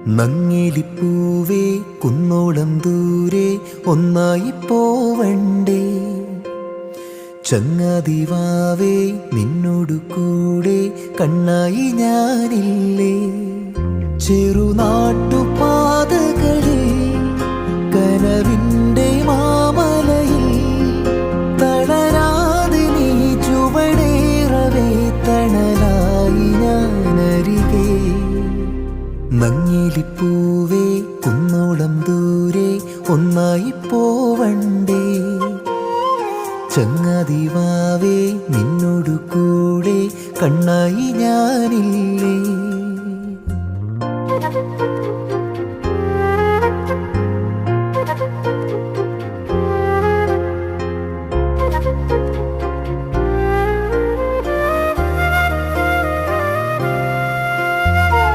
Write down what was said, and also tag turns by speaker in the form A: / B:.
A: നങ്ങിലിപ്പൂവേ കുന്നോളം ദൂരെ ഒന്നായി പോവണ്ടേ, ചങ്ങാതിവാവേ നിന്നോടു കൂടെ കണ്ണായി ഞാനില്ലേ. ചെറുനാട്ടുപാതകളിൽ കനവിൻ്റെ മാമലയിൽ തളരാതെ നീ ചുവടേറവേ തണലായി ഞാനരികെ. നങ്ങിലിപ്പൂവേ കുന്നോളം ദൂരെ ഒന്നായി പോവണ്ടേ, ചങ്ങാതിവാവേ നിന്നോടു കൂടെ കണ്ണായി ഞാനില്ലേ.